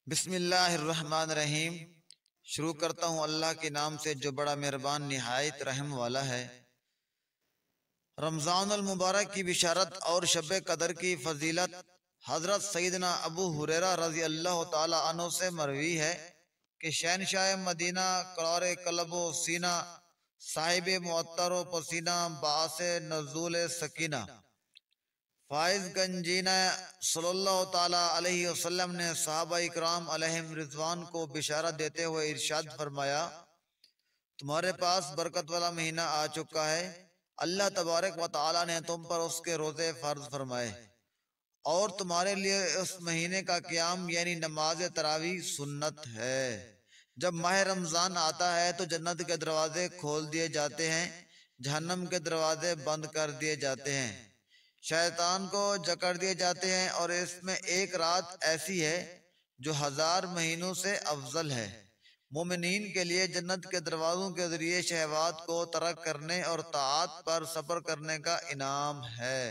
بسم اللہ الرحمن الرحیم۔ شروع کرتا ہوں اللہ کے نام سے جو بڑا مہربان نہایت رحم والا ہے۔ رمضان المبارک کی بشارت اور شب قدر کی فضیلت حضرت سیدنا ابو ہریرہ رضی اللہ تعالی عنہ سے مروی ہے کہ شہنشاہ مدینہ قرار قلب و سینہ صاحب معطر و پسینہ باعث نزول سکینہ فائز گنجینہ صلی اللہ تعالی علیہ وسلم نے صحابہ اکرام علیہم رضوان کو بشارت دیتے ہوئے ارشاد فرمایا، تمہارے پاس برکت والا مہینہ آ چکا ہے۔ اللہ تبارک و تعالی نے تم پر اس کے روزے فرض فرمائے اور تمہارے لیے اس مہینے کا قیام یعنی نماز تراویح سنت ہے۔ جب ماہ رمضان آتا ہے تو جنت کے دروازے کھول دیے جاتے ہیں، جہنم کے دروازے بند کر دیے جاتے ہیں، شیطان کو جکڑ دیے جاتے ہیں، اور اس میں ایک رات ایسی ہے جو 1000 مہینوں سے افضل ہے۔ مومنین کے لیے جنت کے دروازوں کے ذریعے شہوات کو ترک کرنے اور طاعت پر صبر کرنے کا انعام ہے۔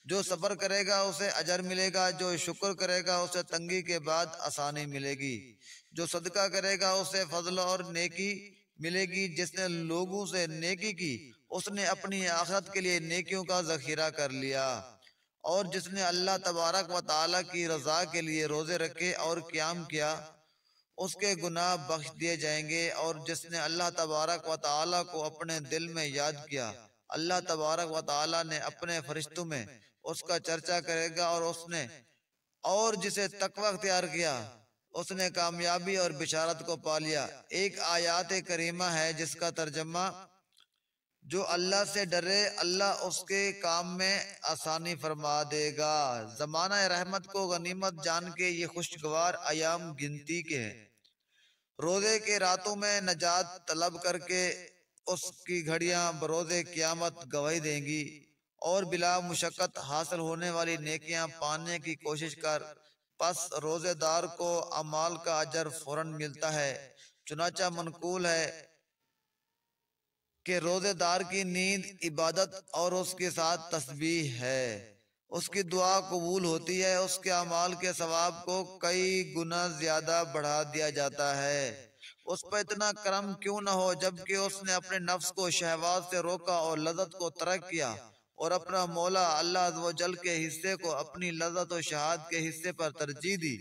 جو صبر کرے گا اسے اجر ملے گا، جو شکر کرے گا اسے تنگی کے بعد آسانی ملے گی، جو صدقہ کرے گا اسے فضل اور نیکی ملے گی، جس نے لوگوں سے نیکی کی اس نے اپنی آخرت کے لیے نیکیوں کا ذخیرہ کر لیا، اور جس نے اللہ تبارک و تعالی کی رضا کے لیے روزے رکھے اور قیام کیا اس کے گناہ بخش دیے جائیں گے، اور جس نے اللہ تبارک و تعالی کو اپنے دل میں یاد کیا اللہ تبارک و تعالی نے اپنے فرشتوں میں اس کا چرچا کرے گا، اور جسے تقوی اختیار کیا اس نے کامیابی اور بشارت کو پا لیا۔ ایک آیات کریمہ ہے جس کا ترجمہ جو اللہ سے ڈرے اللہ اس کے کام میں آسانی فرما دے گا۔ زمانہ رحمت کو غنیمت جان کے یہ خوشگوار ایام گنتی کے ہیں۔ روزے کے راتوں میں نجات طلب کر کے اس کی گھڑیاں بروز قیامت گواہی دیں گی، اور بلا مشقت حاصل ہونے والی نیکیاں پانے کی کوشش کر، پس روزے دار کو اعمال کا اجر فوراً ملتا ہے۔ چنانچہ منقول ہے کہ روزے دار کی نیند عبادت اور اس کے ساتھ تسبیح ہے، اس کی دعا قبول ہوتی ہے، اس کے اعمال کے ثواب کو کئی گنا زیادہ بڑھا دیا جاتا ہے۔ اس پر اتنا کرم کیوں نہ ہو جبکہ اس نے اپنے نفس کو شہوات سے روکا اور لذت کو ترک کیا، اور اپنا مولا اللہ عز و جل کے حصے کو اپنی لذت و شہاد کے حصے پر ترجیح دی،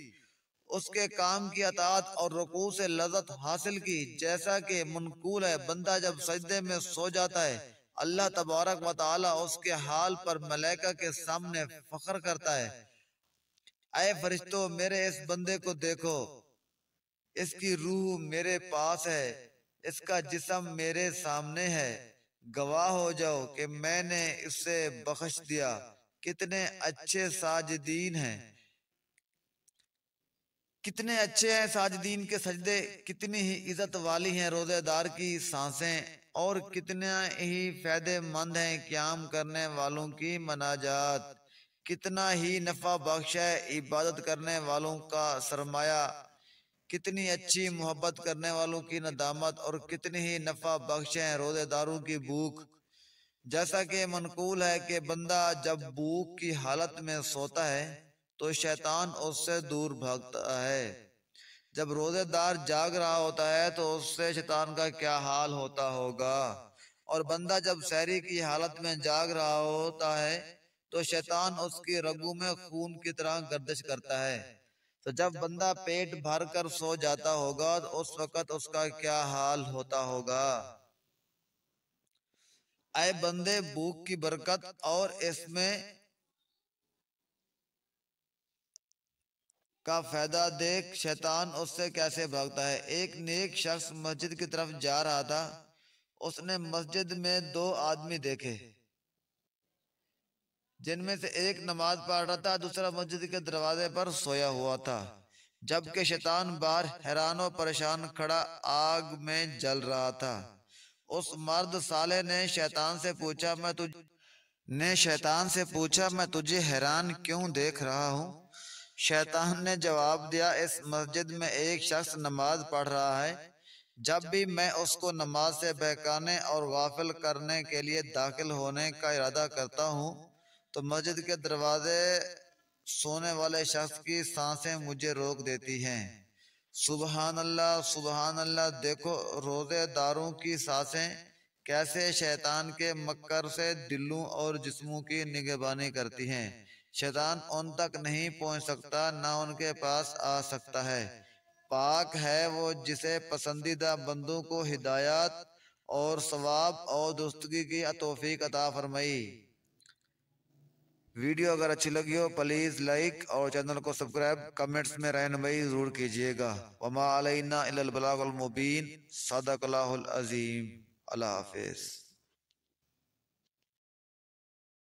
اس کے کام کی اطاعت اور رکوع سے لذت حاصل کی۔ جیسا کہ منقول ہے بندہ جب سجدے میں سو جاتا ہے اللہ تبارک و تعالی اس کے حال پر ملائکہ کے سامنے فخر کرتا ہے، اے فرشتوں میرے اس بندے کو دیکھو، اس کی روح میرے پاس ہے، اس کا جسم میرے سامنے ہے، گواہ ہو جاؤ کہ میں نے اسے بخش دیا۔ کتنے اچھے ساجدین ہیں، کتنے اچھے ہیں ساجدین کے سجدے، کتنی ہی عزت والی ہیں روزے دار کی سانسیں، اور کتنا ہی فائدہ مند ہیں قیام کرنے والوں کی مناجات، کتنا ہی نفع بخش ہے عبادت کرنے والوں کا سرمایہ، کتنی اچھی محبت کرنے والوں کی ندامت، اور کتنی ہی نفع بخش ہیں روزے داروں کی بھوک۔ جیسا کہ منقول ہے کہ بندہ جب بھوک کی حالت میں سوتا ہے تو شیطان اس سے دور بھاگتا ہے، جب روزے دار جاگ رہا ہوتا ہے تو اس سے شیطان کا کیا حال ہوتا ہوگا، اور بندہ جب سحری کی حالت میں جاگ رہا ہوتا ہے تو شیطان اس کی رگوں میں خون کی طرح گردش کرتا ہے، تو جب بندہ پیٹ بھر کر سو جاتا ہوگا تو اس وقت اس کا کیا حال ہوتا ہوگا۔ اے بندے بھوک کی برکت اور اس میں کا فائدہ دیکھ شیطان اس سے کیسے بھاگتا ہے۔ ایک نیک شخص مسجد کی طرف جا رہا تھا، اس نے مسجد میں 2 آدمی دیکھے، جن میں سے ایک نماز پڑھ رہا تھا، دوسرا مسجد کے دروازے پر سویا ہوا تھا، جبکہ شیطان باہر حیران و پریشان کھڑا آگ میں جل رہا تھا۔ اس مرد صالح نے شیطان سے پوچھا میں تجھے حیران کیوں دیکھ رہا ہوں؟ شیطان نے جواب دیا، اس مسجد میں ایک شخص نماز پڑھ رہا ہے، جب بھی میں اس کو نماز سے بہکانے اور غافل کرنے کے لیے داخل ہونے کا ارادہ کرتا ہوں تو مسجد کے دروازے سونے والے شخص کی سانسیں مجھے روک دیتی ہیں۔ سبحان اللہ، دیکھو روزے داروں کی سانسیں کیسے شیطان کے مکر سے دلوں اور جسموں کی نگہبانی کرتی ہیں۔ شیطان ان تک نہیں پہنچ سکتا، نہ ان کے پاس آ سکتا ہے۔ پاک ہے وہ جسے پسندیدہ بندوں کو ہدایات اور ثواب اور درستگی کی توفیق عطا فرمائی۔ ویڈیو اگر اچھی لگی ہو پلیز لائک اور چینل کو سبسکرائب، کمنٹس میں رہنمائی ضرور کیجیے گا۔ وما علینا الا البلاغ المبین، صدق اللہ العظیم۔ اللہ حافظ۔